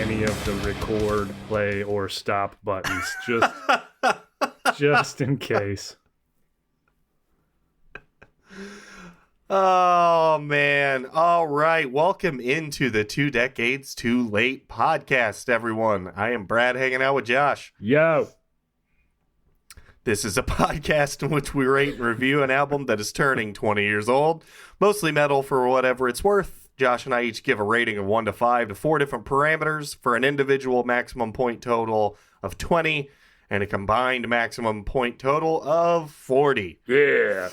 any of the record, play, or stop buttons, just in case. Oh, man. All right. Welcome into the 2 Decades Too Late podcast, everyone. I am Brad, hanging out with Josh. Yo. This is a podcast in which we rate and review an album that is turning 20 years old, mostly metal for whatever it's worth. Josh and I each give a rating of 1 to 5 to 4 different parameters for an individual maximum point total of 20 and a combined maximum point total of 40. Yeah.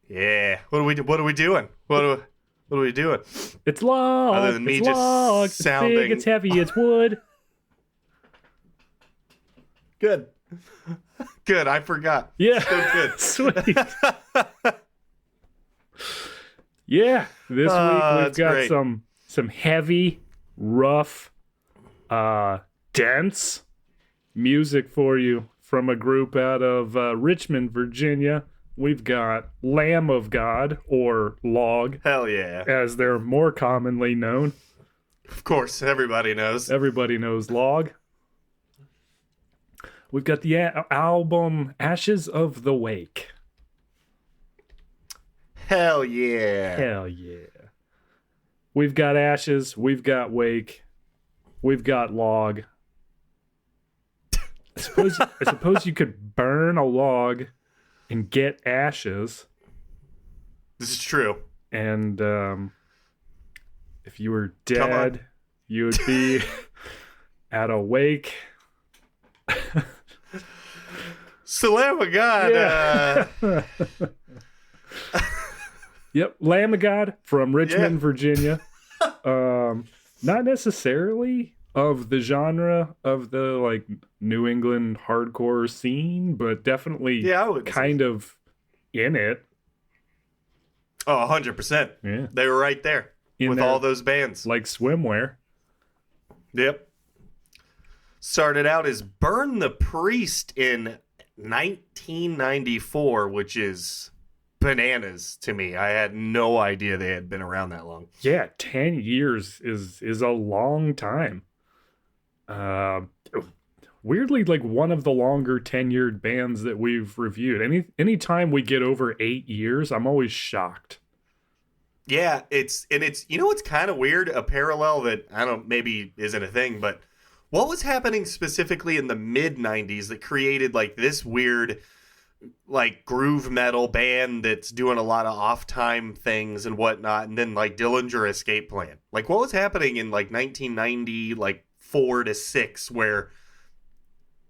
Yeah. What are we doing? What are we doing? It's long. Other than me it's just long. sounding- It's big, it's heavy, it's wood. Good. Good. I forgot. Yeah. So good. Sweet. Yeah. This week we've that's got great. some heavy, rough, dense music for you from a group out of Richmond, Virginia. We've got Lamb of God, or Log, Hell yeah. as they're more commonly known. Of course, everybody knows. Everybody knows Log. We've got the album Ashes of the Wake. Hell yeah. Hell yeah. We've got Ashes, we've got Wake, we've got Log. I suppose you could burn a log and get ashes. This is true. And if you were Come on. dead, you would be at a wake. So, Lamb of God. Yeah. Yep, Lamb of God from Richmond, Yeah. Virginia. Not necessarily of the genre of the like New England hardcore scene, but definitely Yeah, I would say. kind of in it. Oh, 100%. Yeah, They were right there In with there. all those bands. like swimwear. Yep. Started out as Burn the Priest in 1994, which is bananas to me. I had no idea they had been around that long. Yeah, 10 years is a long time. Weirdly, like one of the longer tenured bands that we've reviewed. Anytime we get over 8 years, I'm always shocked. Yeah, it's you know what's kind of weird? A parallel that I don't maybe isn't a thing, but what was happening specifically in the mid 90s that created like this weird like groove metal band that's doing a lot of off time things and whatnot, and then like Dillinger Escape Plan. Like what was happening in like 1990, like 4 to 6, where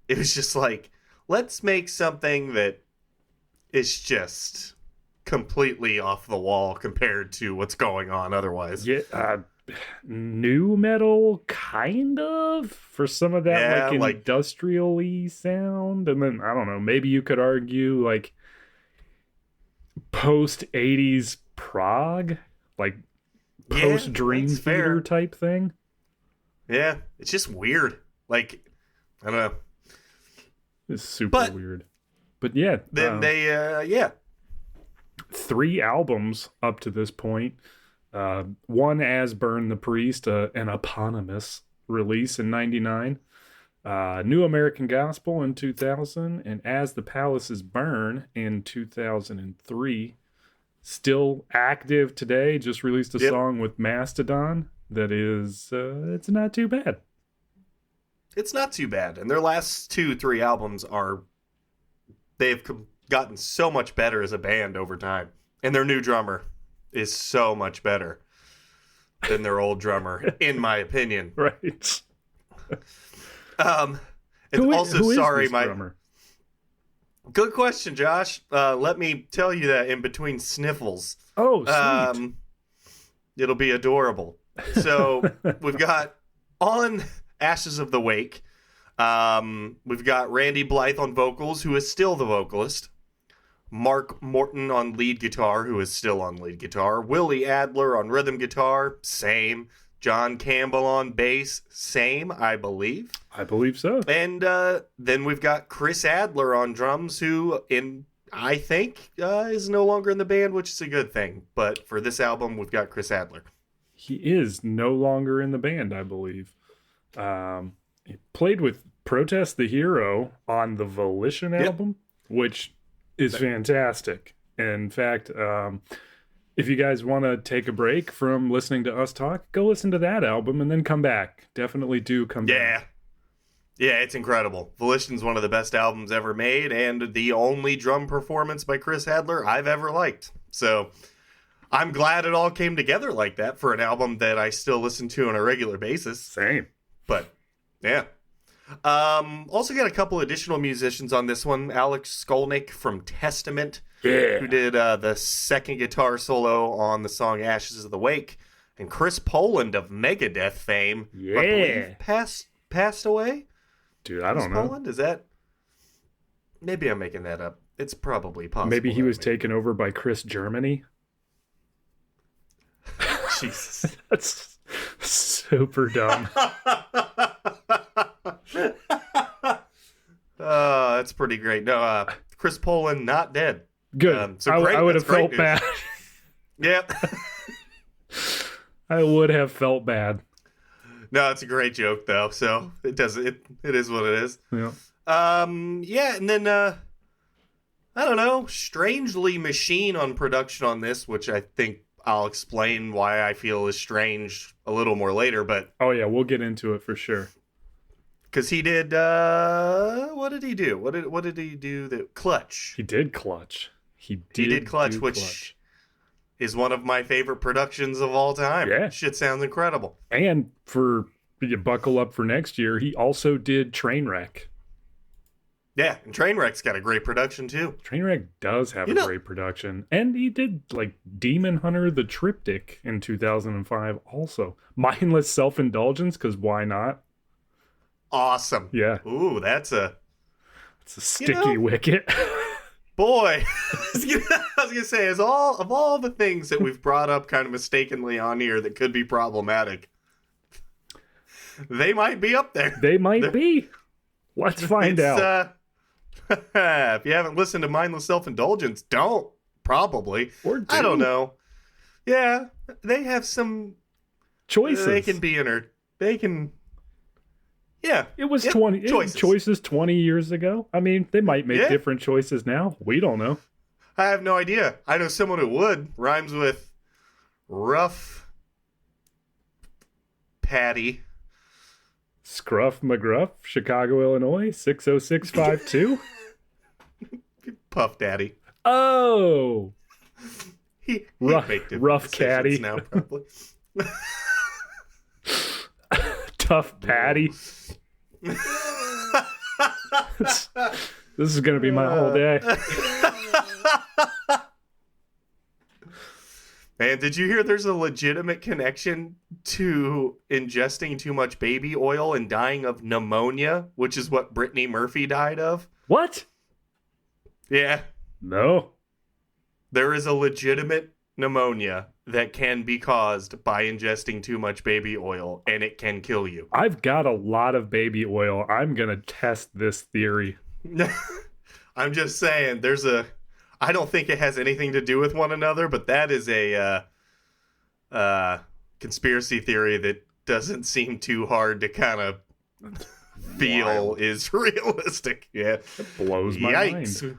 it was just like, let's make something that is just completely off the wall compared to what's going on otherwise. Yeah, new metal, kind of, for some of that Yeah, like like- industrial-y sound. And then, I don't know, maybe you could argue like post-80s prog, like Yeah, post-Dream that's fair. Theater type thing. Yeah, it's just weird. Like, I don't know. It's super But- weird. But yeah, Then they, yeah. 3 albums up to this point. One as Burn the Priest, an eponymous release in 99. New American Gospel in 2000, and As the Palaces Burn in 2003. Still active today, just released a Yep. song with Mastodon that is, it's not too bad. It's not too bad. And their last 2-3 albums they've gotten so much better as a band over time. And their new drummer is so much better than their old drummer, in my opinion. Right. And Who is sorry, this my drummer? good question, Josh. Let me tell you that in between sniffles. Oh, sweet. It'll be adorable. So we've got on Ashes of the Wake. We've got Randy Blythe on vocals, who is still the vocalist. Mark Morton on lead guitar, who is still on lead guitar. Willie Adler on rhythm guitar, same. John Campbell on bass, same, I believe. I believe so. And then we've got Chris Adler on drums, who I think, is no longer in the band, which is a good thing. But for this album, we've got Chris Adler. He is no longer in the band, I believe. He played with Protest the Hero on the Volition album, which is fantastic. In fact, if you guys want to take a break from listening to us talk, go listen to that album and then come back. Definitely do come back. Yeah, it's incredible. Volition's one of the best albums ever made, and the only drum performance by Chris Adler I've ever liked. So I'm glad it all came together like that for an album that I still listen to on a regular basis. Same. But, yeah. Also got a couple additional musicians on this one. Alex Skolnick from Testament, who did the second guitar solo on the song Ashes of the Wake, and Chris Poland of Megadeth fame, I believe passed away. Dude, I don't know. Poland? Is that... Maybe I'm making that up. It's probably possible. Maybe he was taken over by Chris Germany. Jesus. That's super dumb. That's pretty great. No, Chris Poland not dead. Good. So great. I would have That's felt great bad. Yep. I would have felt bad. No, it's a great joke though. So it is what it is. Yeah. Yeah, and then I don't know, Strangely Machine on production on this, which I think I'll explain why I feel is strange a little more later, but Oh yeah, we'll get into it for sure. because he did what did he do? What did he do? That Clutch. He did Clutch. He did Clutch, do which Clutch. is one of my favorite productions of all time. Yeah. Shit sounds incredible. And for you buckle up for next year, he also did Trainwreck. Yeah, and Trainwreck's got a great production too. Trainwreck does have You know- great production. And he did like Demon Hunter the Triptych in 2005 also. Mindless Self-Indulgence, because why not? Awesome. Yeah. Ooh, that's a It's a sticky wicket. boy. I was gonna say, of all the things that we've brought up kind of mistakenly on here that could be problematic, they might be up there. They might be. Let's find out. If you haven't listened to Mindless Self-Indulgence, don't. Probably. Or do. I don't know. Yeah, they have some Choices. They can be they can. Yeah, It was Yep, 20 choices. choices 20 years ago. I mean, they might make Yeah. different choices now. We don't know. I have no idea. I know someone who would. Rhymes with rough patty. Scruff McGruff, Chicago, Illinois, 60652. Puff Daddy. Oh, He Rough- make different rough decisions caddy. now, probably. Tough Patty. This is going to be my whole day. Man, did you hear there's a legitimate connection to ingesting too much baby oil and dying of pneumonia, which is what Brittany Murphy died of? What? Yeah, No. there is a legitimate pneumonia that can be caused by ingesting too much baby oil, and it can kill you. I've got a lot of baby oil. I'm going to test this theory. I'm just saying, I don't think it has anything to do with one another, but that is a conspiracy theory that doesn't seem too hard to kind of feel Wild. is realistic. Yeah. It blows my Yikes. mind.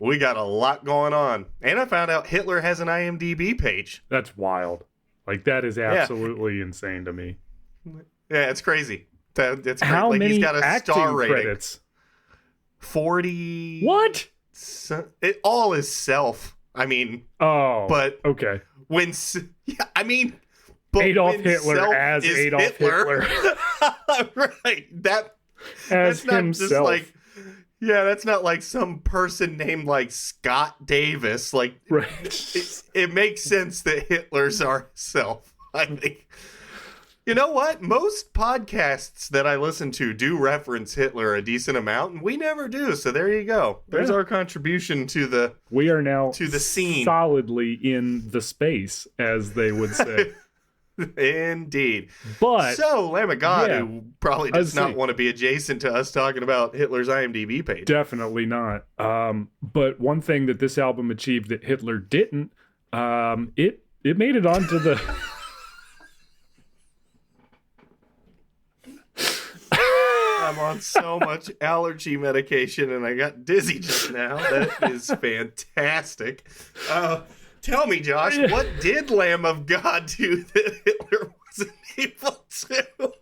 We got a lot going on. And I found out Hitler has an IMDb page. That's wild. Like, that is absolutely insane to me. Yeah, it's crazy. That's great. How Like, many he's got a acting star rating. credits? 40. What? It all is self. I mean, Oh, but okay. when yeah, I mean, but Adolf when Hitler self as is Adolf Hitler. Right. That's As not himself. just like, yeah, that's not like some person named like Scott Davis. Like, Right. it makes sense that Hitler's our self. I think. You know what? Most podcasts that I listen to do reference Hitler a decent amount, and we never do. So there you go. There's Yeah. our contribution to the. We are now To the scene. solidly in the space, as they would say. Indeed. But So, Lamb of God, yeah, who probably I does was not saying- want to be adjacent to us talking about Hitler's IMDb page. definitely not. But one thing that this album achieved that Hitler didn't, it made it onto the. I'm on so much allergy medication and I got dizzy just now. That is fantastic. Tell me, Josh, what did Lamb of God do that Hitler wasn't able to?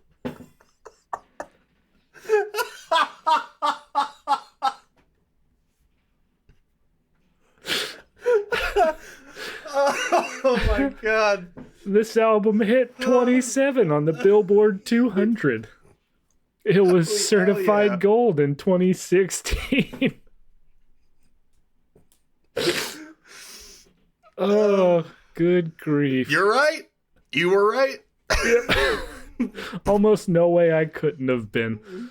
Oh my God. This album hit 27 on the Billboard 200. It was Holy certified hell yeah. gold in 2016. Oh, good grief. You're right. You were right. Almost no way I couldn't have been.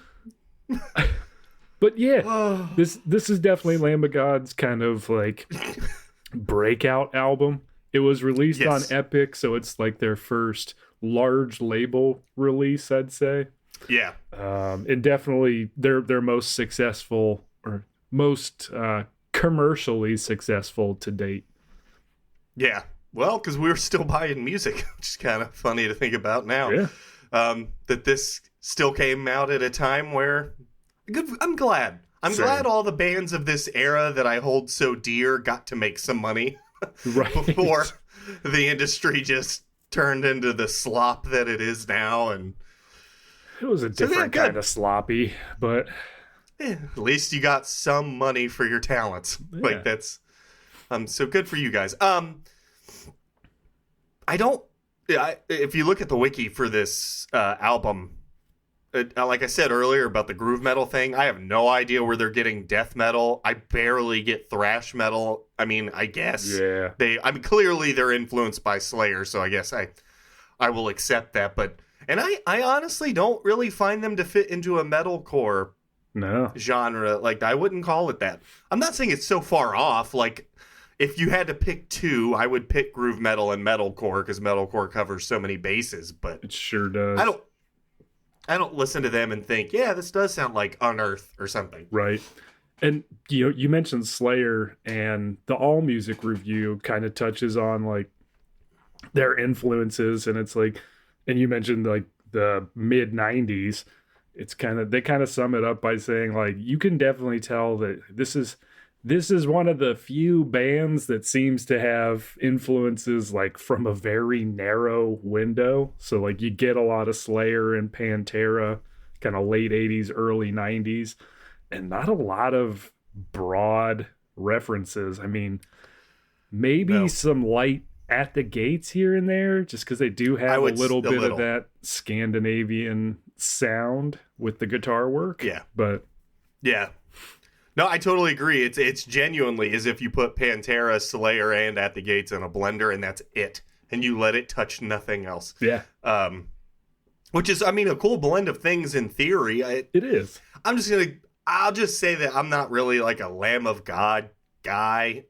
But yeah, this is definitely Lamb of God's kind of like breakout album. It was released Yes. on Epic, so it's like their first large label release, I'd say. Yeah. And definitely their most successful or most commercially successful to date. Yeah. Well, because we were still buying music, which is kind of funny to think about now. Yeah. That this still came out at a time where I'm glad. I'm Same. glad all the bands of this era that I hold so dear got to make some money Right. before the industry just turned into the slop that it is now. And It was a yeah, different good. kind of sloppy, but at least you got some money for your talents. Yeah. Like that's so good for you guys. If you look at the wiki for this album, like I said earlier about the groove metal thing, I have no idea where they're getting death metal. I barely get thrash metal. I mean, I guess yeah. clearly they're influenced by Slayer, so I guess I will accept that. But I honestly don't really find them to fit into a metalcore No. genre. Like, I wouldn't call it that. I'm not saying it's so far off. Like, if you had to pick two, I would pick groove metal and metalcore because metalcore covers so many bases. But It sure does. I don't listen to them and think, yeah, this does sound like Unearth or something. Right. And you mentioned Slayer, and the All Music review kind of touches on like their influences, and it's like, and you mentioned like the mid 90s. It's they kind of sum it up by saying like you can definitely tell that this is one of the few bands that seems to have influences like from a very narrow window. So like you get a lot of Slayer and Pantera, kind of late 80s, early 90s, and not a lot of broad references. I mean, maybe some light At the Gates here and there, just because they do have a little bit of that Scandinavian sound with the guitar work. Yeah. But Yeah. No, I totally agree. It's genuinely as if you put Pantera, Slayer, and At the Gates in a blender, and that's it. And you let it touch nothing else. yeah, Which is, I mean, a cool blend of things in theory. it is. I'll just say that I'm not really like a Lamb of God guy.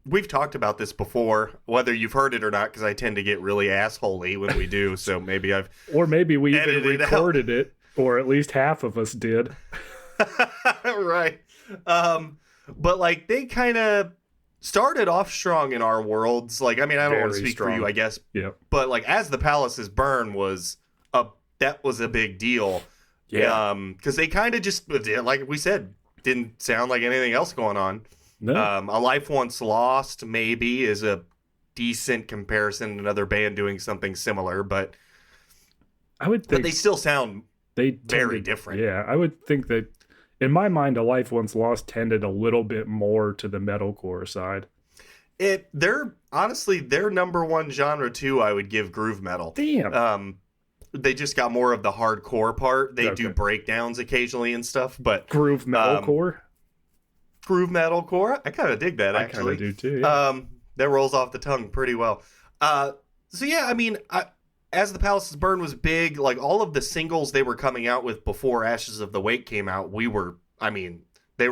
We've talked about this before, whether you've heard it or not, because I tend to get really assholey when we do. So maybe I've Or maybe we even Edited out. recorded it, or at least half of us did. right. But like they kind of started off strong in our worlds. Like, I mean, I don't want to Very speak for strong. you, I guess, Yep. but like As the Palaces Burn was a big deal. Yeah. Because they kind of just, like we said, didn't sound like anything else going on. No. A Life Once Lost maybe is a decent comparison to another band doing something similar, but I would think they still sound they very tended- different. Yeah, I would think that in my mind, A Life Once Lost tended a little bit more to the metalcore side. They're honestly their number one genre too. I would give groove metal. Damn. They just got more of the hardcore part. They do Okay. breakdowns occasionally and stuff, but Groove metalcore. groove metalcore, I kind of dig that I kind actually. of do too. Yeah. That rolls off the tongue pretty well. So yeah, I mean, As the Palaces Burn was big. Like all of the singles they were coming out with before Ashes of the Wake came out, they were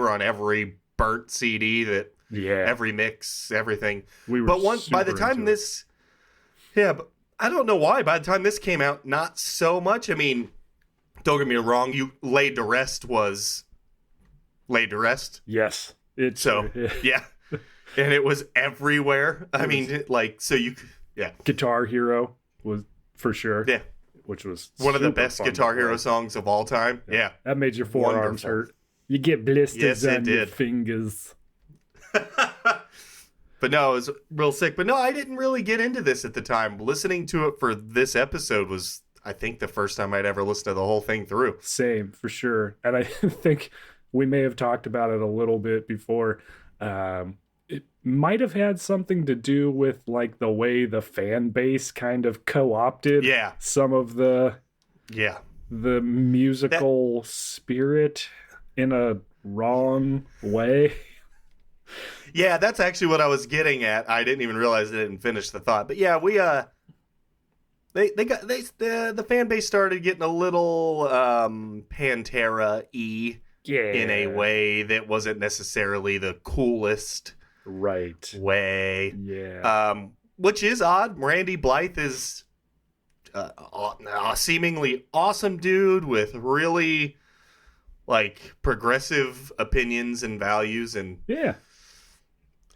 on every burnt CD that yeah. every mix, everything. We were But by the super time into it. I don't know why. By the time this came out, not so much. I mean, don't get me wrong. Laid to Rest was Laid to Rest. Yes. It's So, yeah. And it was everywhere. I mean, like, so you, yeah. Guitar Hero was for sure. Yeah. Which was One of the super best fun to Guitar play. Hero songs of all time. Yeah. That made your forearms Wonderful. hurt. You get blisters Yes, it on your did. fingers. But no, it was real sick. But no, I didn't really get into this at the time. Listening to it for this episode was, I think, the first time I'd ever listened to the whole thing through. Same, for sure. And I think we may have talked about it a little bit before. It might have had something to do with like the way the fan base kind of co-opted Yeah. some of the Yeah. musical spirit in a wrong way. Yeah, that's actually what I was getting at. I didn't even realize I didn't finish the thought. But yeah, the fan base started getting a little Pantera-y Yeah. in a way that wasn't necessarily the coolest Right. way. Yeah. Which is odd. Randy Blythe is a seemingly awesome dude with really like progressive opinions and values, and Yeah.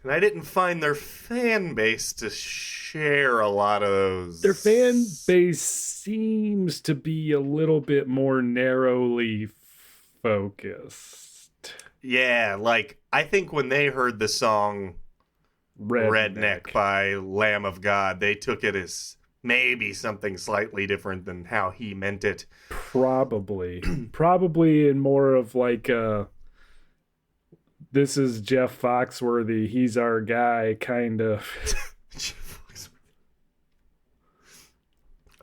I didn't find their fan base to share a lot of those. Their fan base seems to be a little bit more narrowly focused. Yeah, like I think when they heard the song Redneck by Lamb of God, they took it as maybe something slightly different than how he meant it. Probably in more of like this is Jeff Foxworthy, he's our guy kind of.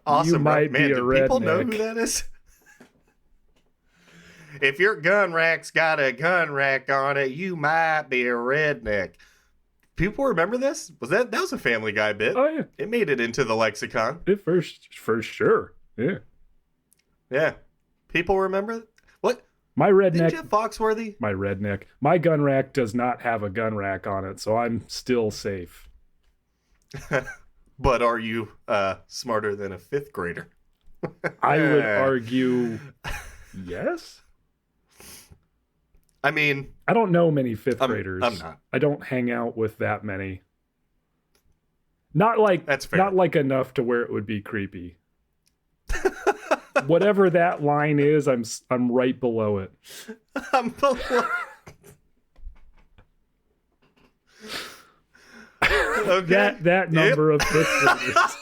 Awesome, You might man. be a Do people know redneck. who that is? If your gun rack's got a gun rack on it, you might be a redneck. People remember this? That was a Family Guy bit? Oh yeah, It made it into the lexicon. it for sure. Yeah, Yeah. People remember what? my Did redneck. Jeff Foxworthy? My redneck. My gun rack does not have a gun rack on it, so I'm still safe. But are you smarter than a fifth grader? I would argue yes. I mean, I don't know many fifth graders. I'm not. I don't hang out with that many. Not like That's fair. Not like enough to where it would be creepy. Whatever that line is, I'm right below it. I'm below. Okay. That number of fifth graders.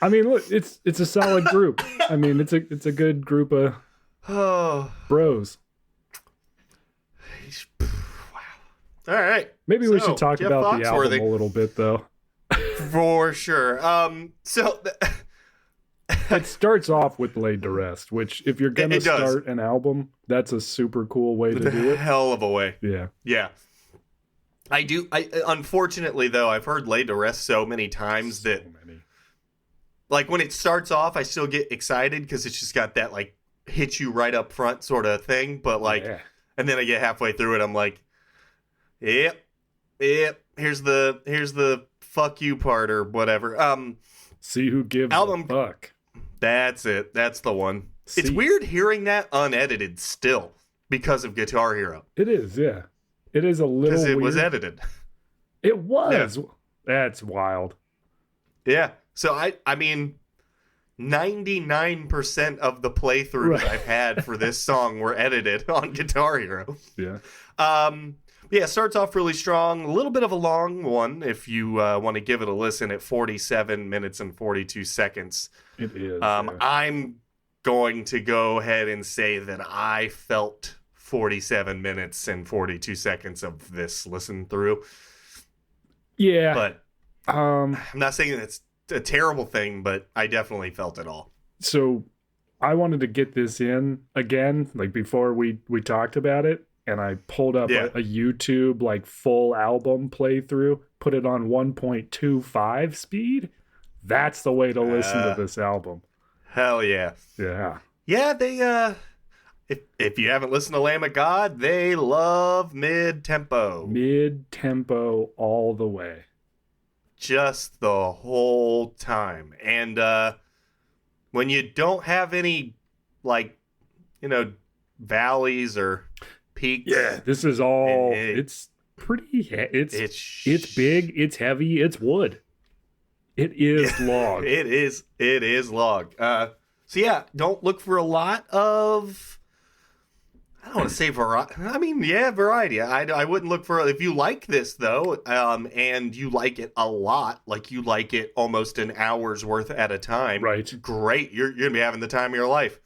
I mean, look, it's a solid group. I mean, it's a good group of Oh, bros. wow. All right. Maybe we So, should talk Jeff about the album Foxworthy. a little bit, though. For sure. So It starts off with Laid to Rest, which, if you're going to It does. start an album, that's a super cool way to do the it. hell of a way. Yeah. Yeah. I unfortunately though, I've heard Laid to Rest so many times that So many. like when it starts off, I still get excited because it's just got that like hit you right up front sort of thing. But like, Yeah. and then I get halfway through it, I'm like, yep. Here's the fuck you part or whatever. See who gives Album- a fuck. That's it. That's the one. It's See- weird hearing that unedited still because of Guitar Hero It is, yeah. It is a little because it weird. was edited. It was. That's wild. Yeah. So I mean, 99% of the playthroughs Right. I've had for this song were edited on Guitar Hero. Yeah. Yeah, it starts off really strong. A little bit of a long one if you want to give it a listen at 47 minutes and 42 seconds. It is. Yeah. yeah. I'm going to go ahead and say that I felt 47 minutes and 42 seconds of this listen through. Yeah. But Um. I'm not saying that's a terrible thing, but I definitely felt it all. So I wanted to get this in again, like before we talked about it, and I pulled up Yeah. a YouTube like full album playthrough, put it on 1.25 speed. That's the way to listen to this album. Hell yeah. Yeah. Yeah, they If you haven't listened to Lamb of God, they love mid-tempo. Mid-tempo all the way. Just the whole time. And when you don't have any, like, valleys or peaks. Yeah, this is all, it's pretty, it's big, it's heavy, it's wood. It is log. It is log. So yeah, don't look for a lot of, I don't want to say variety. I mean, yeah, variety. I wouldn't look for, if you like this though, and you like it a lot, like you like it almost an hour's worth at a time. Right. Great. You're going to be having the time of your life.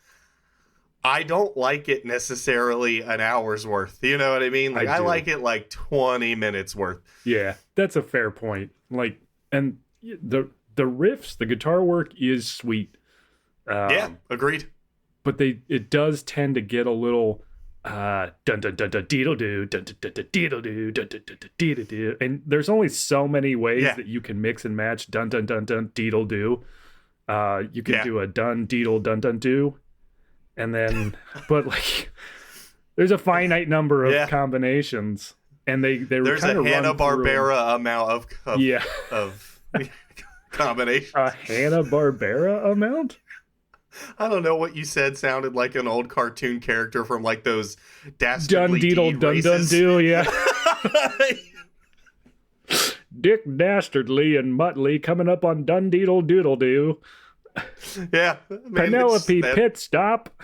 I don't like it necessarily an hour's worth. You know what I mean? Like I like it like 20 minutes worth. Yeah, that's a fair point. Like, and the riffs, the guitar work is sweet. Yeah, agreed. But it does tend to get a little dun dun dun dun deedle doo dun dun dun deedle doo dun dun dun deedle doo, and there's only so many ways that you can mix and match dun dun dun dun deedle doo. You can do a dun deedle dun dun doo, and then but like there's a finite number of combinations, and they were there's kind a of Hanna-Barbera amount of combinations. A Hanna-Barbera amount? I don't know what you said. Sounded like an old cartoon character from like those Dun Dastardly Deedle Dun Dun Doo, yeah. Dick Dastardly and Muttley coming up on Dun Deedle Doodle Doo. Yeah. Penelope Pit Stop.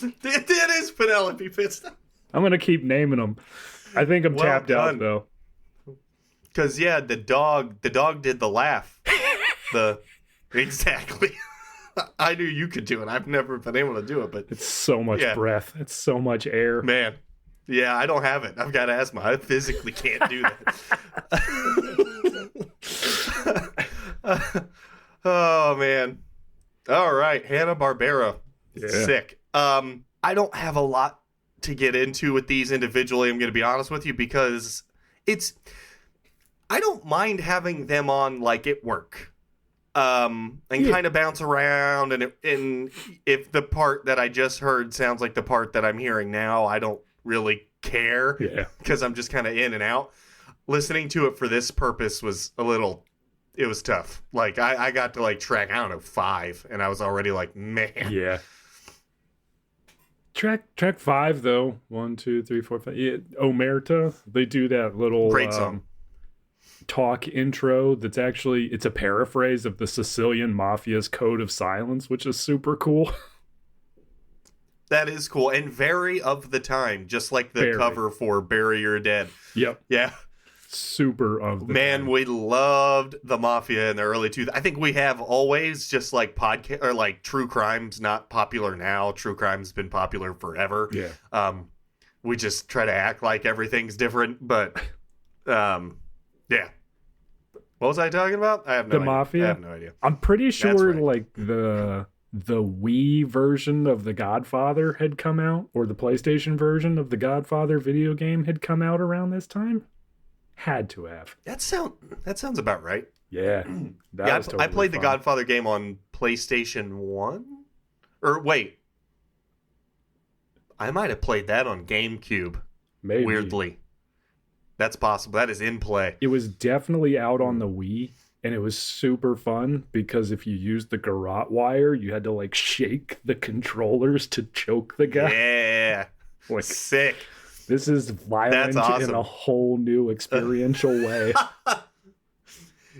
It is Penelope Pit Stop. I'm going to keep naming them. I think I'm tapped out, though. Because, yeah, the dog did the laugh. Exactly. I knew you could do it. I've never been able to do it, but it's so much breath. It's so much air. Man. Yeah, I don't have it. I've got asthma. I physically can't do that. Oh, man. All right. Hanna-Barbera. Yeah. Sick. I don't have a lot to get into with these individually, I'm going to be honest with you, because I don't mind having them on like at work. And kind of bounce around, and if the part that I just heard sounds like the part that I'm hearing now, I don't really care, because I'm just kind of in and out. Listening to it for this purpose was it was tough. Like I got to like track, I don't know, 5, and I was already like, man. Yeah. Track 5 though, 1, 2, 3, 4, 5. Yeah, Omerta. They do that little great song. Talk intro that's actually, it's a paraphrase of the Sicilian Mafia's Code of Silence, which is super cool. That is cool, and very of the time, just like the cover for Bury Your Dead. Yep. Yeah. Super of the time. We loved the Mafia in the early 2000s. I think we have always, just like podcast or like true crime's not popular now. True crime's been popular forever. Yeah. We just try to act like everything's different, but yeah. What was I talking about? I have no idea. Mafia? I have no idea. I'm pretty sure like the Wii version of The Godfather had come out, or the PlayStation version of The Godfather video game had come out around this time. Had to have. That sounds about right. Yeah. I played the Godfather game on PlayStation 1. Or wait. I might have played that on GameCube. Maybe. Weirdly. That's possible. That is in play. It was definitely out on the Wii, and it was super fun because if you used the garrote wire, you had to like shake the controllers to choke the guy. Yeah. Like, sick. This is violent in a whole new experiential way.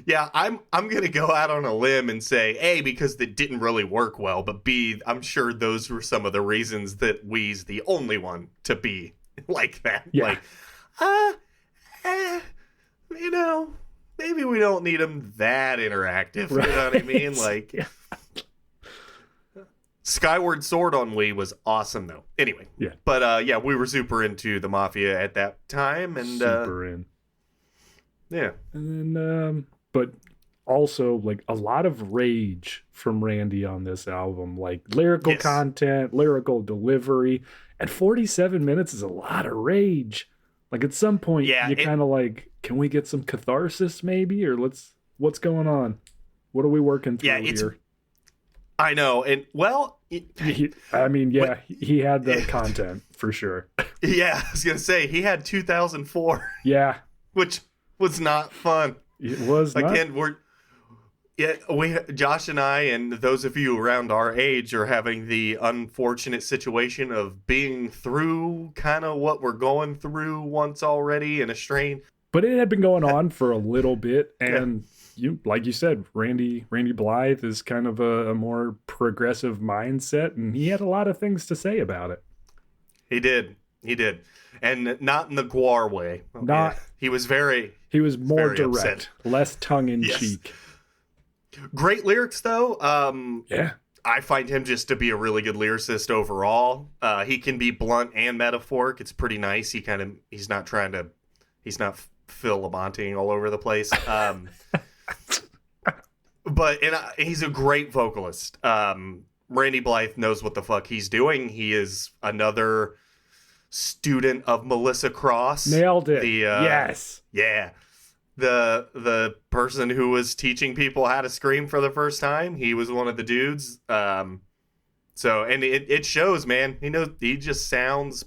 Yeah, I'm going to go out on a limb and say, A, because it didn't really work well, but B, I'm sure those were some of the reasons that Wii's the only one to be like that. Yeah. Like, maybe we don't need them that interactive. Right. You know what I mean? Like, yeah. Skyward Sword on Wii was awesome, though. Anyway. Yeah. But, we were super into the Mafia at that time. And, super in. Yeah. And then, but also, like, a lot of rage from Randy on this album. Like, lyrical content, lyrical delivery. At 47 minutes is a lot of rage. Like, at some point, you kind of like, can we get some catharsis, maybe? Or what's going on? What are we working through here? I know, and well, I mean, yeah, he had the content for sure. yeah, I was gonna say he had 2004, Yeah, which was not fun. it was not. Again, Josh and I, and those of you around our age, are having the unfortunate situation of being through kind of what we're going through once already in a strain. But it had been going on for a little bit, and like you said, Randy Blythe is kind of a more progressive mindset, and he had a lot of things to say about it. He did, and not in the Guar way. Not. He was more direct, upset. Less tongue in cheek. Great lyrics, though. Yeah. I find him just to be a really good lyricist overall. He can be blunt and metaphoric. It's pretty nice. He's not Phil Lamonting all over the place. But he's a great vocalist. Randy Blythe knows what the fuck he's doing. He is another student of Melissa Cross. Nailed it. Yes. Yeah. The person who was teaching people how to scream for the first time. He was one of the dudes. So, and it shows, man. He just sounds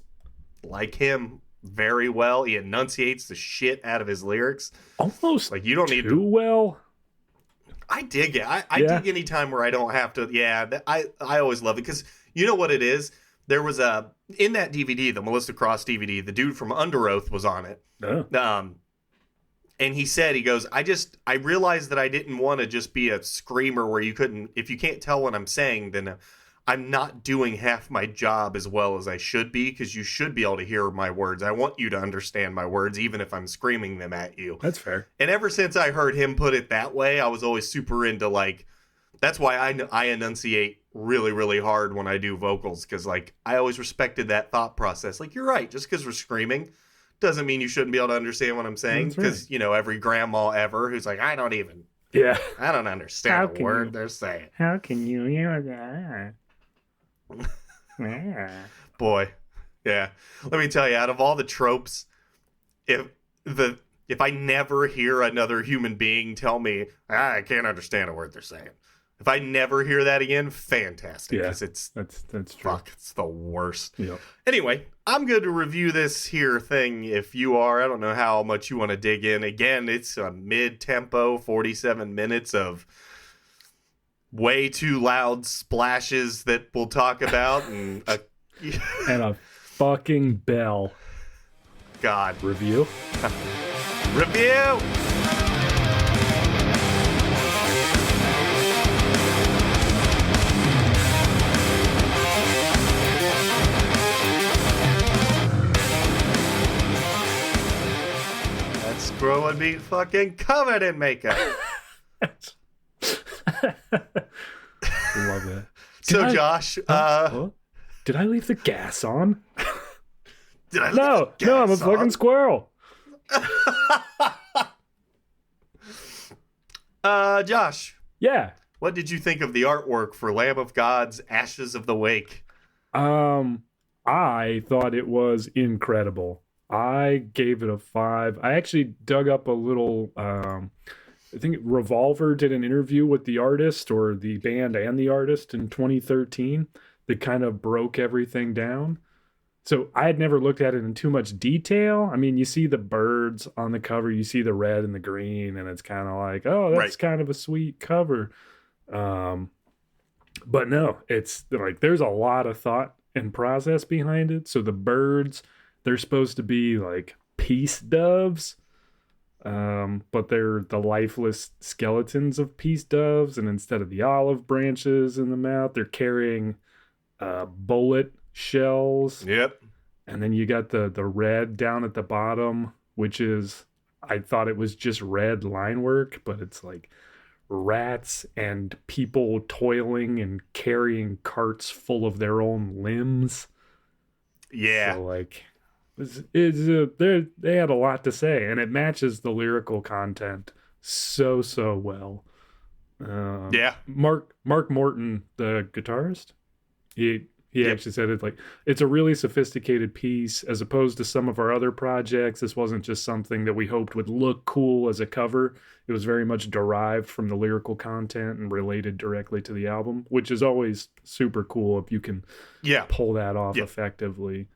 like him very well. He enunciates the shit out of his lyrics. Almost like you don't need too well. I dig it. I dig any time where I don't have to. Yeah, I always love it because you know what it is. There was in that DVD, the Melissa Cross DVD, the dude from Under Oath was on it. Oh. And he goes, I realized that I didn't want to just be a screamer where if you can't tell what I'm saying, then I'm not doing half my job as well as I should be, because you should be able to hear my words. I want you to understand my words, even if I'm screaming them at you. That's fair. And ever since I heard him put it that way, I was always super into that's why I enunciate really, really hard when I do vocals, because I always respected that thought process. You're right, just because we're screaming doesn't mean you shouldn't be able to understand what I'm saying, because every grandma ever who's like, I don't understand a word they're saying. How can you hear that? Boy, yeah. Let me tell you, out of all the tropes, if I never hear another human being tell me I can't understand a word they're saying, if I never hear that again, fantastic. Yeah, it's that's true. Fuck, it's the worst. Yep. Anyway, I'm good to review this here thing. If you are, I don't know how much you want to dig in. Again, it's a mid-tempo, 47 minutes of way too loud splashes that we'll talk about, and a fucking bell. God. Review. That squirrel would be fucking covered in makeup. Love that. Josh, did I leave the gas on? No, I'm a fucking squirrel. Josh. Yeah. What did you think of the artwork for Lamb of God's Ashes of the Wake? I thought it was incredible. I gave it a 5. I actually dug up a little, I think Revolver did an interview with the artist, or the band and the artist, in 2013 that kind of broke everything down. So I had never looked at it in too much detail. I mean, you see the birds on the cover, you see the red and the green, and it's kind of like, oh, that's kind of a sweet cover. But no, it's there's a lot of thought and process behind it. So the birds, they're supposed to be peace doves, but they're the lifeless skeletons of peace doves, and instead of the olive branches in the mouth, they're carrying bullet shells. Yep. And then you got the red down at the bottom, which is, I thought it was just red line work, but it's rats and people toiling and carrying carts full of their own limbs. Yeah. So they had a lot to say, and it matches the lyrical content so well. Yeah. Mark Morton, the guitarist, He Yep. actually said it's a really sophisticated piece as opposed to some of our other projects. This wasn't just something that we hoped would look cool as a cover. It was very much derived from the lyrical content and related directly to the album, which is always super cool if you can Yeah. pull that off Yep. effectively.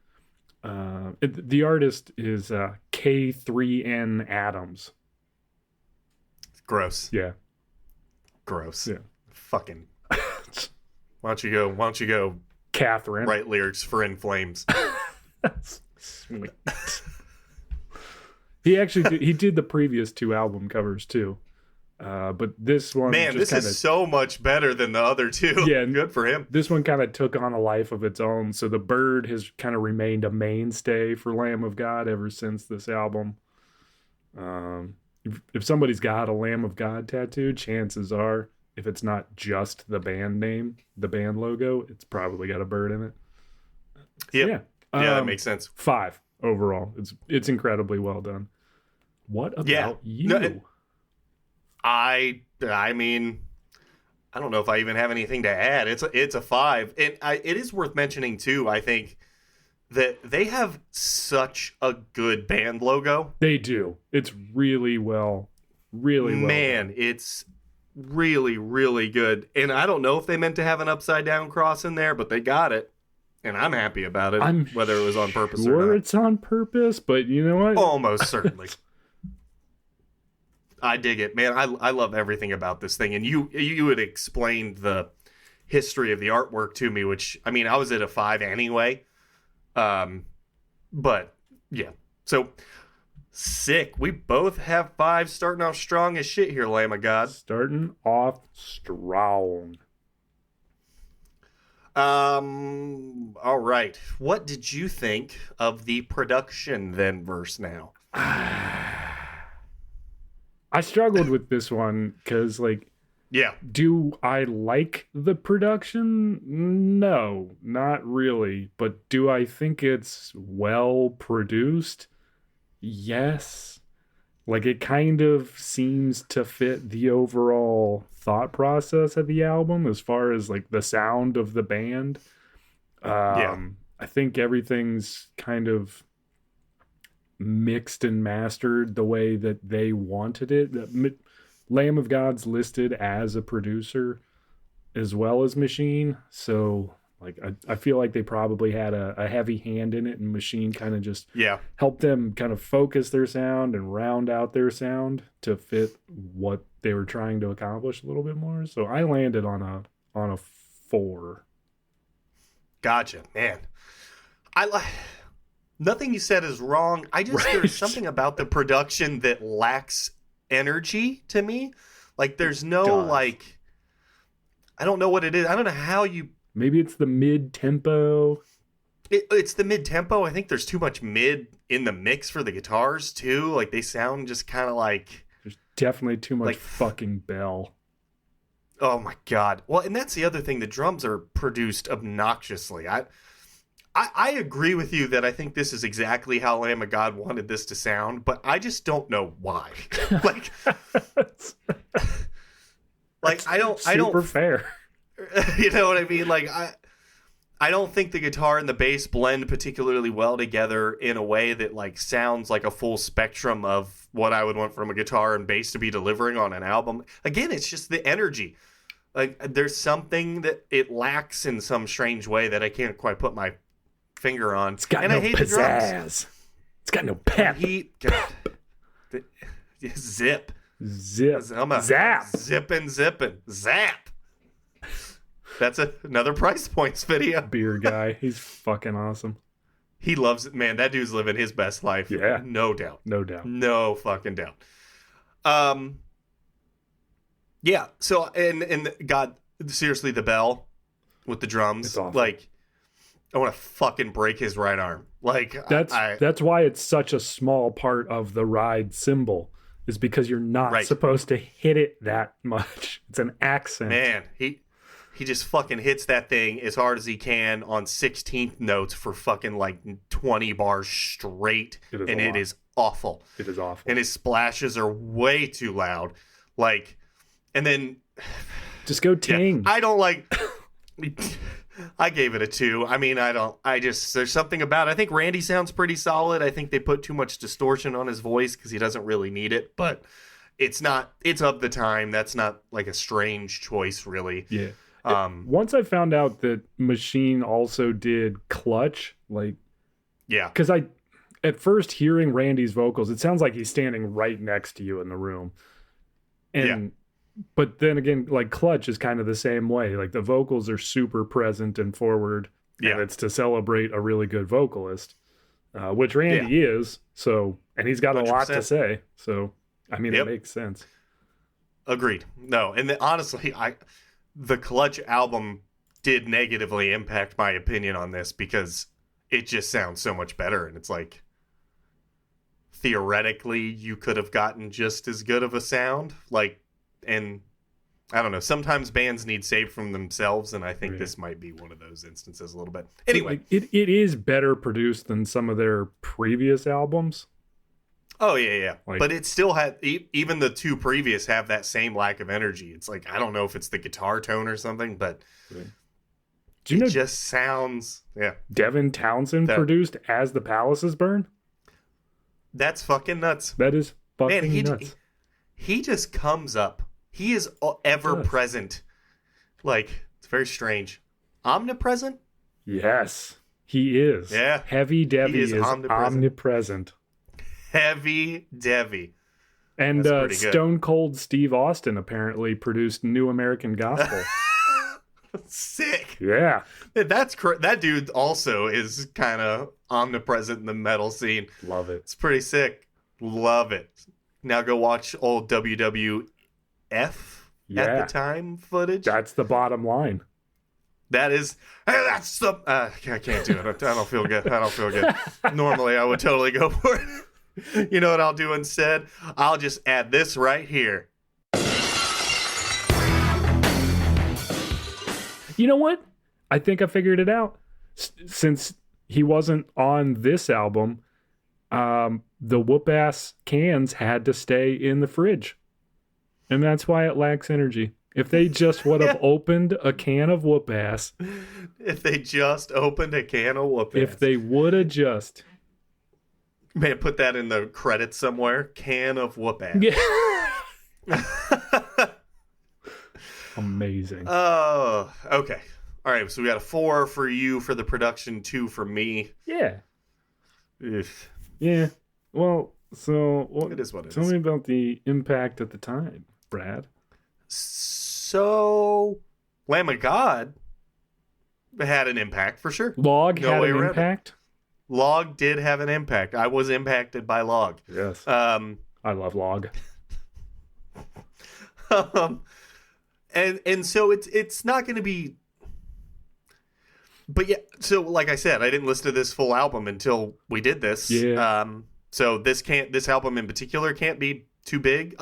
The artist is K3N Adams. Gross. Yeah. Gross. Yeah. Fucking. Why don't you go Catherine. write lyrics for In Flames? Sweet. He did the previous 2 album covers too. But this one, Man, this is so much better than the other 2. Yeah. Good for him. This one kind of took on a life of its own. So the bird has kind of remained a mainstay for Lamb of God ever since this album. If somebody's got a Lamb of God tattoo, chances are, if it's not just the band name, the band logo, it's probably got a bird in it. Yep. Yeah. Yeah, that makes sense. 5 overall. It's incredibly well done. What about you? No, I mean, I don't know if I even have anything to add. It's a 5, and it is worth mentioning too. I think that they have such a good band logo. They do. It's really well Man, done. it's really, really good. And I don't know if they meant to have an upside down cross in there, but they got it, and I'm happy about it. I'm whether it was on purpose sure or not. it's on purpose, but you know what? Almost certainly. I dig it, man. I love everything about this thing. And you had explained the history of the artwork to me, which, I mean, I was at a 5 anyway. But yeah. So sick. We both have 5, starting off strong as shit here, Lamb of God. Starting off strong. All right. What did you think of the production then, verse now? I struggled with this one because, Yeah. do I like the production? No, not really. But do I think it's well produced? Yes. It kind of seems to fit the overall thought process of the album as far as the sound of the band. I think everything's kind of mixed and mastered the way that they wanted it. Lamb of God's listed as a producer as well as Machine, so I feel like they probably had a heavy hand in it, and Machine kind of just helped them kind of focus their sound and round out their sound to fit what they were trying to accomplish a little bit more. So I landed on a 4. Gotcha, man. Nothing you said is wrong. There's something about the production that lacks energy to me. There's no I don't know what it is. I don't know how you. Maybe it's the mid tempo. It's the mid tempo. I think there's too much mid in the mix for the guitars too. They sound just kind of There's definitely too much fucking bell. Oh my god. Well, and that's the other thing. The drums are produced obnoxiously. I agree with you that I think this is exactly how Lamb of God wanted this to sound, but I just don't know why. I don't super fair. You know what I mean? I don't think the guitar and the bass blend particularly well together in a way that sounds like a full spectrum of what I would want from a guitar and bass to be delivering on an album. Again, it's just the energy. There's something that it lacks in some strange way that I can't quite put my finger on. It's got and no I hate pizzazz. the drums. It's got no pep. Zip. Zap. Zipping. Zap. That's another Price Points video. Beer guy. He's fucking awesome. He loves it. Man, that dude's living his best life. Yeah. No doubt. No doubt. No fucking doubt. Yeah. So, and God, seriously, the bell with the drums. It's awful. I want to fucking break his right arm. That's why it's such a small part of the ride cymbal, is because you're not supposed to hit it that much. It's an accent. Man, he just fucking hits that thing as hard as he can on 16th notes for fucking 20 bars straight. It is awful. It is awful. And his splashes are way too loud. And then just go ting. Yeah, I don't like I gave it a 2. I mean, there's something about it. I think Randy sounds pretty solid. I think they put too much distortion on his voice because he doesn't really need it, but it's of the time. That's not like a strange choice, really. Yeah. Once I found out that Machine also did Clutch, like, yeah, because at first hearing Randy's vocals, it sounds like he's standing right next to you in the room. And but then again, like Clutch is kind of the same way. Like the vocals are super present and forward. Yeah. And it's to celebrate a really good vocalist, which Randy is. So, and he's got 100%. A lot to say. So, I mean, it makes sense. Agreed. No, and honestly, the Clutch album did negatively impact my opinion on this because it just sounds so much better. And it's like, theoretically, you could have gotten just as good of a sound. Like, and I don't know, sometimes bands need saved from themselves, and I think this might be one of those instances a little bit. Anyway. It is better produced than some of their previous albums. Oh, yeah. But it still had, even the 2 previous have that same lack of energy. It's like, I don't know if it's the guitar tone or something, but do you know just sounds, Devin Townsend produced As the Palaces Burn? That's fucking nuts. That is fucking nuts. He just comes up. He is ever present. Like, it's very strange. Omnipresent? Yes, he is. Yeah. Heavy Devi is omnipresent. Heavy Devi. And Stone Cold Steve Austin apparently produced New American Gospel. Sick. Yeah. That dude also is kind of omnipresent in the metal scene. Love it. It's pretty sick. Love it. Now go watch old WWF at the time footage. That's the bottom line. That's the... I can't do it. I don't feel good. Normally, I would totally go for it. You know what I'll do instead? I'll just add this right here. You know what? I think I figured it out. Since he wasn't on this album, the whoop-ass cans had to stay in the fridge. And that's why it lacks energy. If they just would have opened a can of whoop-ass. If they just opened a can of whoop-ass. If they would have just... Man, put that in the credits somewhere. Can of whoop-ass. Yeah. Amazing. Oh, okay. All right, so we got a 4 for you for the production, 2 for me. Yeah. Ugh. Yeah. Well, so it is what it is. Tell me about the impact at the time, Brad. So, Lamb of God had an impact for sure. Log had an impact? Log did have an impact. I was impacted by Log. Yes. I love Log. And so it's not going to be... But yeah, so like I said, I didn't listen to this full album until we did this. Yeah. So this album in particular can't be too big.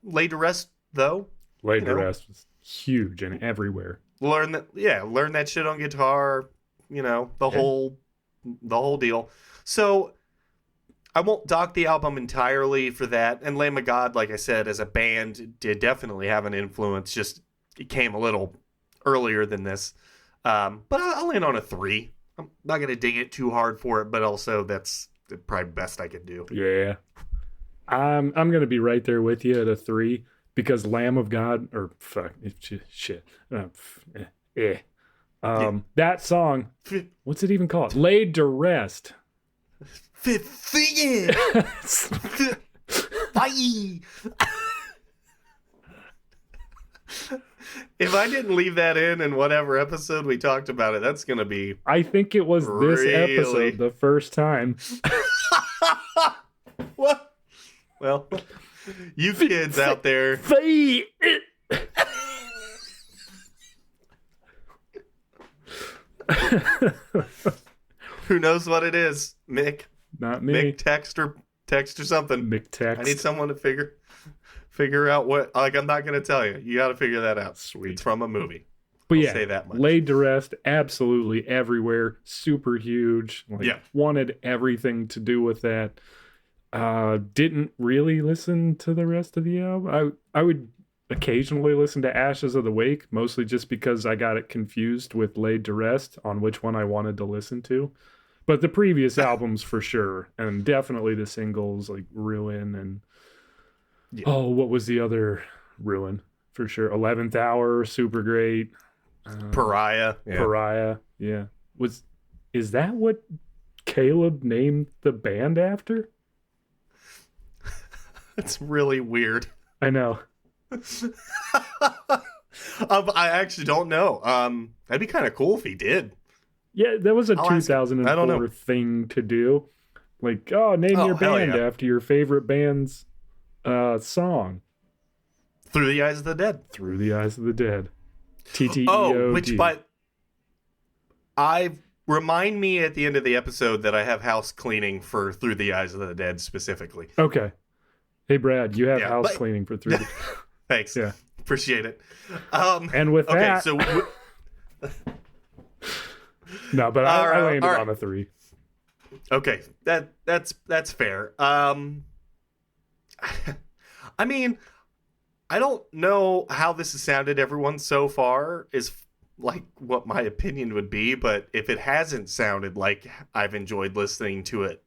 Laid to Rest though. Laid to Rest was huge and everywhere. Learn that shit on guitar. You know, the whole deal. So I won't dock the album entirely for that. And Lamb of God, like I said, as a band, did definitely have an influence. Just it came a little earlier than this. But I'll land on a 3. I'm not going to ding it too hard for it, but also that's probably best I could do. Yeah. I'm going to be right there with you at a 3 because Lamb of God, or fuck, shit. That song, what's it even called? Laid to Rest. Bye. If I didn't leave that in whatever episode we talked about it, that's going to be... I think it was this episode the first time. What? Well, you kids out there... Who knows what it is? Mick. Not me. Mick text or something. Mick text. I need someone to figure out what... Like, I'm not going to tell you. You got to figure that out. Sweet. It's from a movie. But I'll say that much. Laid to Rest, absolutely everywhere. Super huge. Wanted everything to do with that. Didn't really listen to the rest of the album. I would occasionally listen to Ashes of the Wake, mostly just because I got it confused with Laid to Rest on which one I wanted to listen to. But the previous albums for sure, and definitely the singles like Ruin and oh, what was the other Ruin for sure? 11th Hour, super great. Pariah. Pariah, yeah. Is that what Caleb named the band after? It's really weird. I know. I actually don't know. That'd be kind of cool if he did. Yeah, that was a I'll ask him. I don't 2004 know. thing to do. Like, oh, name Oh, your hell band yeah. after your favorite band's song. Through the Eyes of the Dead. Through the Eyes of the Dead. TTEOD. Oh, remind me at the end of the episode that I have house cleaning for Through the Eyes of the Dead specifically. Okay. Hey, Brad, you have Yeah, house but- cleaning for Through the... Thanks. Yeah. Appreciate it. And with okay, that... so No, but I landed all right. on a 3. okay, that's fair. I mean, I don't know how this has sounded everyone so far is like what my opinion would be, but if it hasn't sounded like I've enjoyed listening to it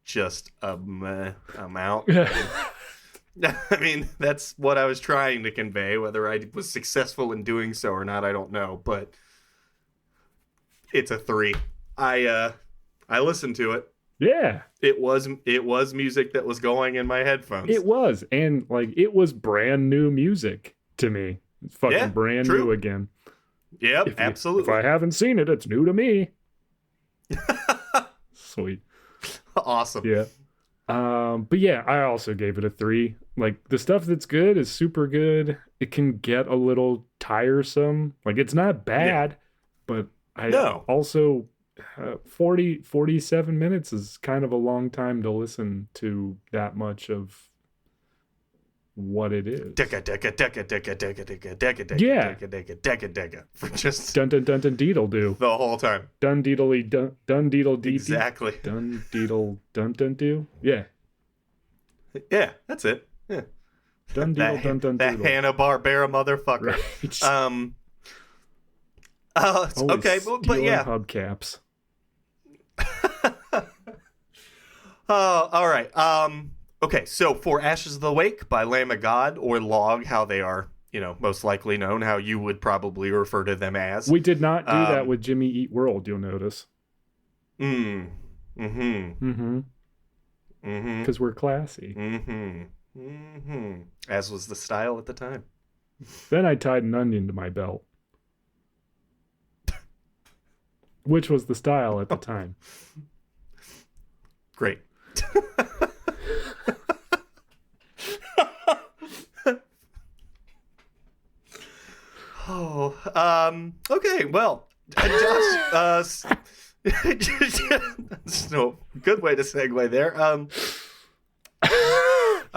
just a meh amount. I mean, that's what I was trying to convey. Whether I was successful in doing so or not, I don't know. But it's a 3. I listened to it. Yeah, It was music that was going in my headphones. it was. And, like, it was brand new music to me. It's fucking Yeah, brand true. new again. Yep, If absolutely. I haven't seen it, it's new to me. Sweet. Awesome. Yeah. But yeah, I also gave it a 3. Like, the stuff that's good is super good. It can get a little tiresome. Like, it's not bad, but I No. also 47 minutes is kind of a long time to listen to that much of what it is. Decca for just Dun dun dun dun deedle do. the whole time. Dun deedly dun dun deedle dee Exactly. dun deedle dun dun do. Yeah. Yeah, that's it. Yeah. Dun deedle dun dun that doodle. Hanna-Barbera motherfucker. Right. Always Okay, but stealing yeah. hubcaps. All right. Okay, so for Ashes of the Wake by Lamb of God, or Log, how they are, most likely known, how you would probably refer to them as. We did not do that with Jimmy Eat World, you'll notice. Mm-hmm. Because we're classy. As was the style at the time. Then I tied an onion to my belt. Which was the style at the time. Great. Okay, well, Josh, that's no good way to segue there.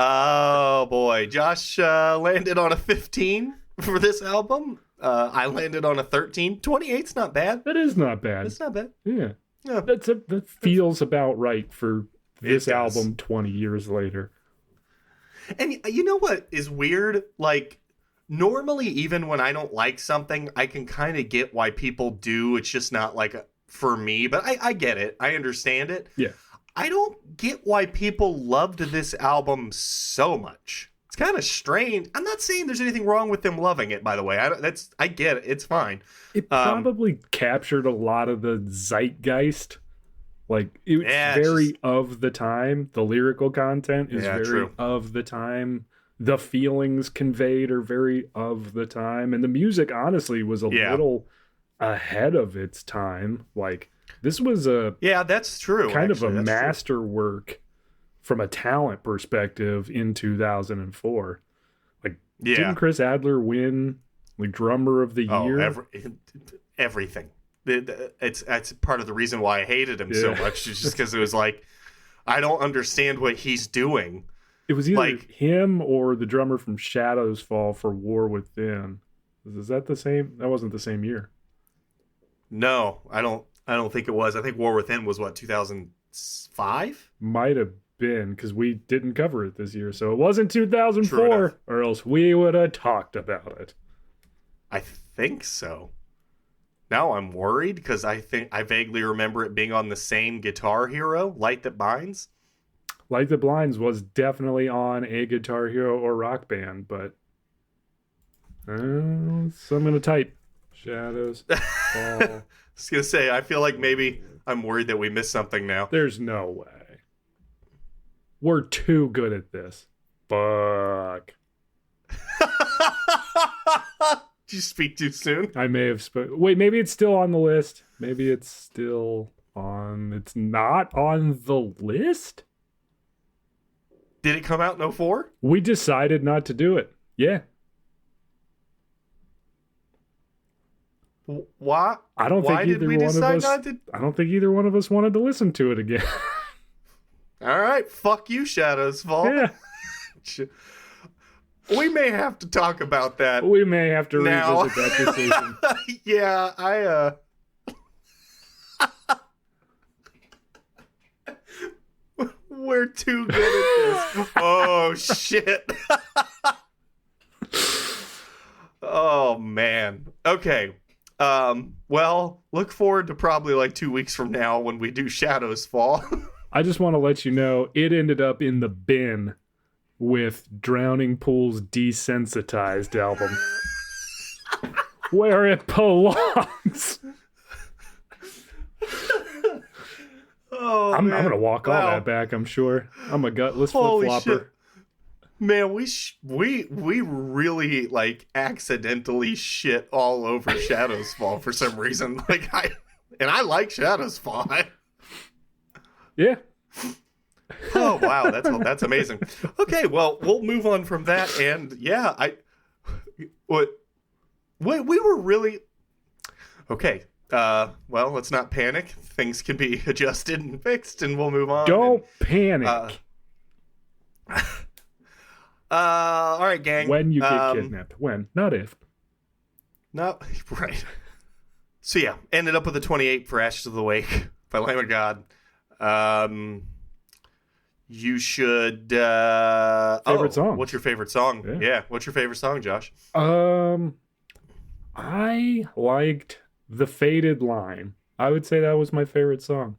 Oh boy, Josh landed on a 15 for this album. I landed on a 13. 28's not bad. That is not bad. It's not bad. Yeah. Yeah. That feels about right for this It does. album 20 years later. And you know what is weird? Like, normally, even when I don't like something, I can kind of get why people do. It's just not like for me, but I get it. I understand it. Yeah. I don't get why people loved this album so much. It's kind of strange. I'm not saying there's anything wrong with them loving it, by the way. I get it. It's fine. It probably captured a lot of the zeitgeist. Like, it's very of the time. The lyrical content is very true. of the time. The feelings conveyed are very of the time. And the music, honestly, was a little ahead of its time. Like, this was that's true. kind actually. of a That's true. masterwork from a talent perspective in 2004. Like, didn't Chris Adler win like drummer of the year? Everything. It's part of the reason why I hated him so much. Is just because it was like, I don't understand what he's doing. It was either like him or the drummer from Shadows Fall for War Within. Is that the same? That wasn't the same year. No, I don't think it was. I think War Within was what, 2005? Might have been because we didn't cover it this year. So it wasn't True 2004, enough. or else we would have talked about it. I think so. Now I'm worried because I think I vaguely remember it being on the same Guitar Hero, Light That Binds. Like the Blinds was definitely on a Guitar Hero or Rock Band, but so I'm gonna type Shadows Fall. I was gonna say, I feel like maybe I'm worried that we missed something now. There's no way. We're too good at this. Fuck. Did you speak too soon? I may have spoken. Wait, maybe it's still on the list. Maybe it's still on. It's not on the list? Did it come out in 04? We decided not to do it. Yeah. Why? I don't Why think either did we one of decide us. not to? I don't think either one of us wanted to listen to it again. All right, fuck you, Shadows Fall. Yeah. We may have to talk about that. We may have to Now. revisit that decision. Yeah, we're too good at this. Oh shit. Oh man. Okay. Well, look forward to probably like 2 weeks from now when we do Shadows Fall. I just want to let you know it ended up in the bin with Drowning Pool's Desensitized album, where it belongs. Oh, I'm man. gonna walk all Wow. that back. I'm sure. I'm a gutless Holy flip shit. flopper. Man, we really like accidentally shit all over Shadows Fall for some reason. Like I like Shadows Fall. Yeah. Oh wow, that's amazing. Okay, well we'll move on from that, and yeah, we were really okay. Well, let's not panic. Things can be adjusted and fixed, and we'll move on. Don't panic All right, gang. when you get kidnapped. When, not if. No, right. So yeah, ended up with a 28 for Ashes of the Wake by Lamb of God. You should Favorite song. What's your favorite song? Yeah, what's your favorite song, Josh? I liked The Faded Line. I would say that was my favorite song.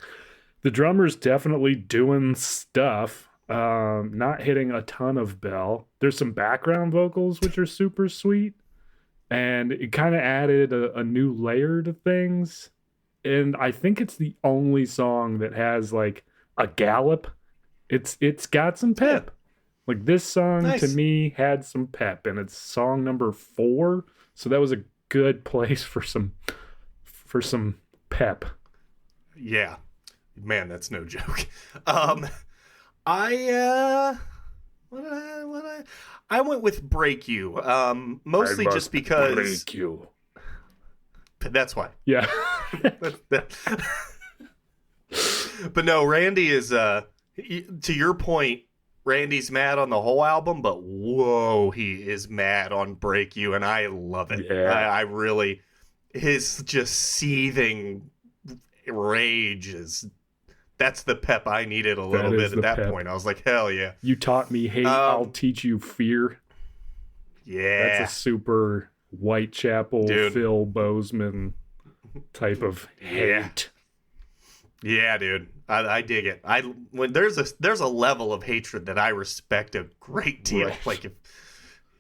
The drummer's definitely doing stuff. Not hitting a ton of bell. There's some background vocals which are super sweet, and it kind of added a new layer to things. And I think it's the only song that has like a gallop. It's got some pep. Like this song Nice. to me had some pep, and it's song number 4, so that was a good place for some pep. Yeah, man, that's no joke. I went with Break You. Mostly I just must because break you. that's why. Yeah. But no, Randy is to your point, Randy's mad on the whole album, but whoa, he is mad on Break You, and I love it. Yeah. I really, his just seething rage that's the pep I needed a little That bit is at the that pep. point. I was like, hell yeah. You taught me hate, I'll teach you fear. Yeah. That's a super Whitechapel, Dude. Phil Bozeman type of hate. Yeah, dude. I dig it. When there's a level of hatred that I respect a great deal. Right. Like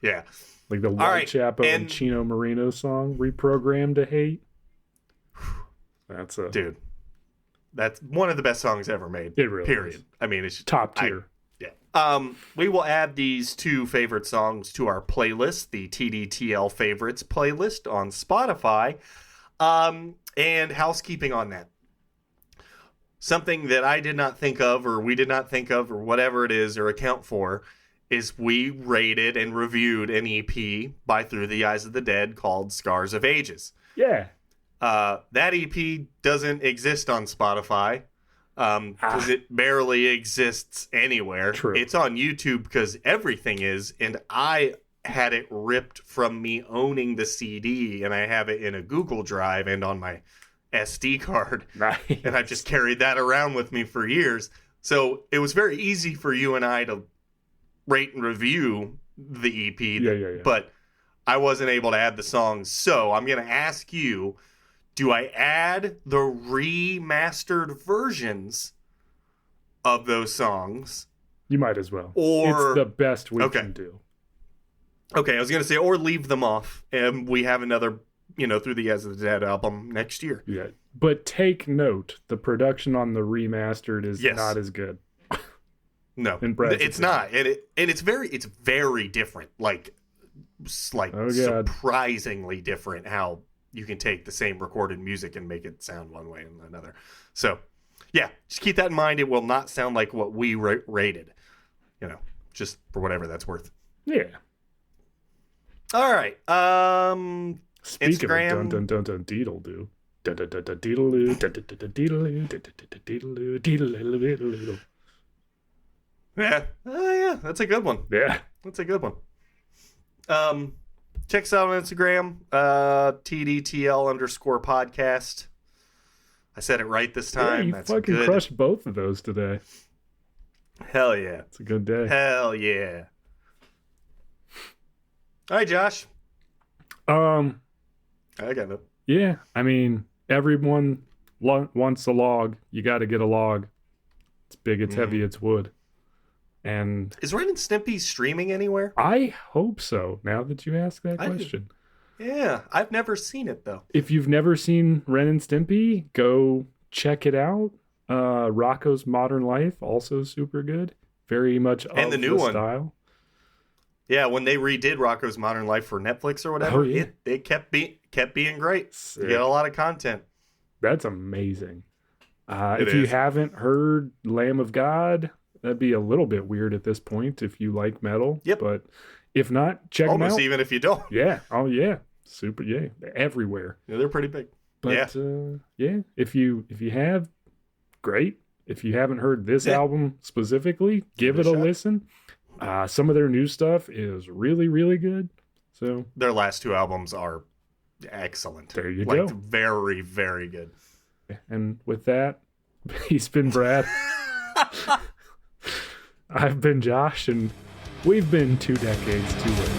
yeah. Like the right, Whitechapel and and- Chino Marino song, Reprogrammed to Hate. That's a Dude. That's one of the best songs ever made. It really period. is. I mean, it's just, top tier. Yeah. We will add these 2 favorite songs to our playlist, the TDTL favorites playlist on Spotify. And housekeeping on that. Something that I did not think of, or we did not think of, or whatever it is, or account for, is we rated and reviewed an EP by Through the Eyes of the Dead called Scars of Ages. Yeah. That EP doesn't exist on Spotify because it barely exists anywhere. True. It's on YouTube because everything is, and I had it ripped from me owning the CD, and I have it in a Google Drive and on my SD card, Nice. and I've just carried that around with me for years. So it was very easy for you and I to rate and review the EP, Yeah. but I wasn't able to add the songs. So I'm going to ask you, do I add the remastered versions of those songs? You might as well. Or it's the best we can do. Okay, I was going to say, or leave them off, and we have another, Through the Eyes of the Dead album next year. Yeah, but take note, the production on the remastered is not as good. No, it's not, and it's very different. Like surprisingly different. How you can take the same recorded music and make it sound one way and another. So, yeah, just keep that in mind. It will not sound like what we rated. Just for whatever that's worth. Yeah. All right. Speaking Instagram. of dun deedle do. Dun dun dun deedle do. Dun dun dun deedle do. Yeah. Yeah. That's a good one. Yeah. That's a good one. Check us out on Instagram. TDTL_podcast. I said it right this time. You That's fucking good. crushed both of those today. Hell yeah. It's a good day. Hell yeah. All right, Josh. I got it. Yeah, I mean, everyone wants a log. You got to get a log. It's big, it's heavy, it's wood. And is Ren and Stimpy streaming anywhere? I hope so, now that you ask that question. Yeah, I've never seen it, though. If you've never seen Ren and Stimpy, go check it out. Rocko's Modern Life, also super good. Very much and the new one. Style. Yeah, when they redid Rocko's Modern Life for Netflix or whatever, it kept being great. Sick. You get a lot of content. That's amazing. If you haven't heard Lamb of God, that'd be a little bit weird at this point if you like metal. Yep. But if not, check them out. Almost even if you don't. Yeah. Oh, yeah. Super. Yeah. They're everywhere. Yeah, they're pretty big. But if you have, great. If you haven't heard this album specifically, give it a listen. Some of their new stuff is really, really good. So their last two albums are excellent. There you go. Very, very good. And with that, he's been Brad. I've been Josh, and we've been 2 decades too late.